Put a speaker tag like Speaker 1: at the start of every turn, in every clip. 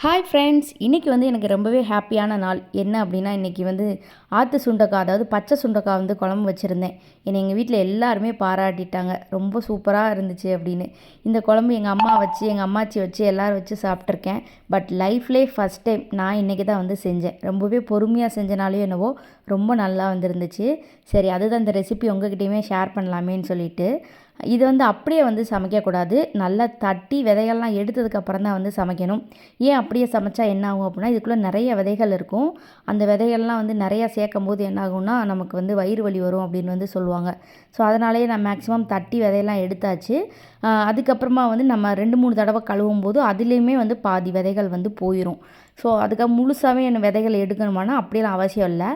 Speaker 1: Hi friends, இன்றைக்கி எனக்கு ரொம்பவே ஹாப்பியான நாள். என்ன அப்படின்னா, இன்றைக்கி ஆற்று சுண்டக்காய், அதாவது பச்சை சுண்டக்காய் குழம்பு வச்சுருந்தேன். என்னை எங்கள் வீட்டில் எல்லாருமே பாராட்டிட்டாங்க, ரொம்ப சூப்பராக இருந்துச்சு அப்படின்னு. இந்த குழம்பு எங்கள் அம்மா வச்சு, எங்கள் அம்மாச்சி வச்சு எல்லோரும் வச்சு சாப்பிட்ருக்கேன். பட் லைஃப்லேயே ஃபஸ்ட் டைம் நான் இன்றைக்கி தான் செஞ்சேன். ரொம்பவே பொறுமையாக செஞ்சனாலே என்னவோ ரொம்ப நல்லா வந்துருந்துச்சு. சரி, அதுதான் இந்த ரெசிபி உங்ககிட்டையுமே ஷேர் பண்ணலாமேன்னு சொல்லிட்டு. இது அப்படியே சமைக்கக்கூடாது. நல்லா தட்டி விதைகள்லாம் எடுத்ததுக்கப்புறம் தான் சமைக்கணும். ஏன் அப்படியே சமைச்சா என்ன ஆகும் அப்படின்னா, இதுக்குள்ளே நிறைய விதைகள் இருக்கும். அந்த விதைகள்லாம் நிறையா சேர்க்கும்போது என்ன ஆகும்னா, நமக்கு வயிறு வலி வரும் அப்படின்னு சொல்லுவாங்க. ஸோ அதனாலேயே நான் மேக்ஸிமம் தட்டி விதையெல்லாம் எடுத்தாச்சு. அதுக்கப்புறமா நம்ம 2-3 தடவை கழுவும் போது அதுலேயுமே பாதி விதைகள் போயிடும். ஸோ அதுக்காக முழுசாகவே விதைகள் எடுக்கணுமானா அப்படியெல்லாம் அவசியம் இல்லை.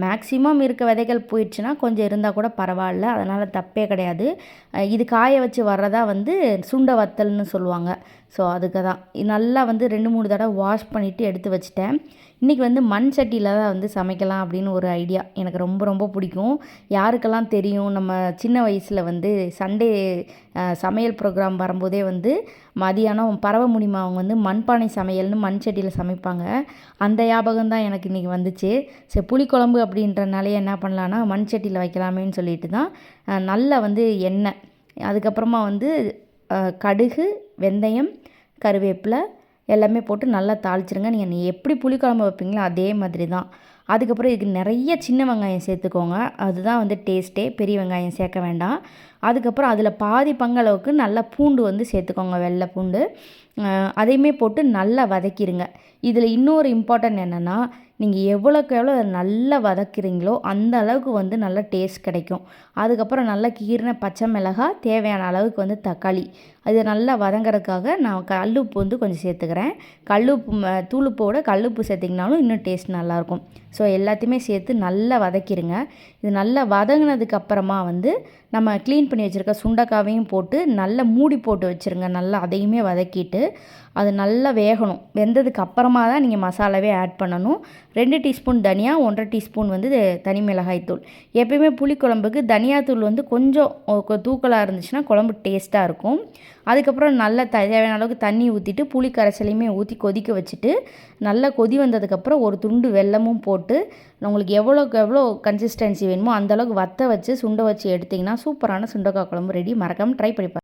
Speaker 1: மேக்ஸிமம் இருக்க விதைகள் போயிடுச்சுன்னா கொஞ்சம் இருந்தால் கூட பரவாயில்ல, அதனால் தப்பே கிடையாது. இது காய வச்சு வர்றதா சுண்டை வத்தல்னு சொல்லுவாங்க. ஸோ அதுக்கு தான் நல்லா 2-3 தடவை வாஷ் பண்ணிவிட்டு எடுத்து வச்சுட்டேன். இன்றைக்கி மண் சட்டியில் தான் சமைக்கலாம் அப்படின்னு ஒரு ஐடியா. எனக்கு ரொம்ப ரொம்ப பிடிக்கும். யாருக்கெல்லாம் தெரியும், நம்ம சின்ன வயசில் சண்டே சமையல் ப்ரோக்ராம் வரும்போதே மதியானம் பரவமுனிமா அவங்க மண்பானை சமையல்னு மண் சட்டியில் சமைப்பாங்க. அந்த ஞாபகம் தான் எனக்கு இன்றைக்கி வந்துச்சு. சரி, புளிக்குழம்பு அப்படின்றனாலே என்ன பண்ணலான்னா மண் சட்டியில் வைக்கலாமேன்னு சொல்லிட்டு தான் நல்லா எண்ணெய், அதுக்கப்புறமா கடுகு, வெந்தயம், கருவேப்பிலை எல்லாமே போட்டு நல்லா தாளிச்சிருங்க. நீங்கள் எப்படி புளிக்குழம்பு வைப்பீங்களோ அதே மாதிரி தான். அதுக்கப்புறம் இதுக்கு நிறைய சின்ன வெங்காயம் சேர்த்துக்கோங்க. அதுதான் டேஸ்ட்டே. பெரிய வெங்காயம் சேர்க்க வேண்டாம். அதுக்கப்புறம் அதில் பாதி பங்களவுக்கு நல்லா பூண்டு சேர்த்துக்கோங்க, வெள்ளை பூண்டு. அதையுமே போட்டு நல்லா வதக்கிடுங்க. இதில் இன்னொரு இம்பார்ட்டன்ட் என்னென்னா, நீங்கள் எவ்வளோக்கு எவ்வளோ நல்லா வதக்குறீங்களோ அந்த அளவுக்கு நல்ல டேஸ்ட் கிடைக்கும். அதுக்கப்புறம் நல்லா கீறின பச்சை மிளகாய், தேவையான அளவுக்கு தக்காளி, அது நல்லா வதங்கிறதுக்காக நான் கல்லுப்பு கொஞ்சம் சேர்த்துக்கிறேன். கல்லுப்பு தூளுப்போட கல்லுப்பு சேர்த்திங்கனாலும் இன்னும் டேஸ்ட் நல்லாயிருக்கும். ஸோ எல்லாத்தையுமே சேர்த்து நல்லா வதக்கிடுங்க. இது நல்லா வதங்கினதுக்கப்புறமா நம்ம க்ளீன் பண்ணி வச்சுருக்க சுண்டைக்காவையும் போட்டு நல்லா மூடி போட்டு வச்சுருங்க. நல்லா அதையுமே வதக்கிட்டு அது நல்லா வேகணும். வெந்ததுக்கு அப்புறமா தான் நீங்கள் மசாலாவே ஆட் பண்ணணும். 2 டீஸ்பூன் தனியா, 1.5 டீஸ்பூன் தனி மிளகாய்த்தூள். எப்பயுமே புளிக்குழம்புக்கு தனியாத்தூள் கொஞ்சம் தூக்கலாக இருந்துச்சுன்னா குழம்பு டேஸ்ட்டாக இருக்கும். அதுக்கப்புறம் நல்லா தேவையான அளவுக்கு தண்ணி ஊற்றிட்டு புளி கரைசலையுமே ஊற்றி கொதிக்க வச்சுட்டு நல்லா கொதி வந்ததுக்கப்புறம் ஒரு துண்டு வெல்லமும் போட்டு உங்களுக்கு எவ்வளோக்கு எவ்வளோ கன்சிஸ்டன்சி வேணுமோ அந்தளவுக்கு வற்ற வச்சு சுண்டை வச்சு எடுத்திங்கன்னா சூப்பரான சுண்டைக்காய் குழம்பு ரெடி. மறக்காமல் ட்ரை பண்ணி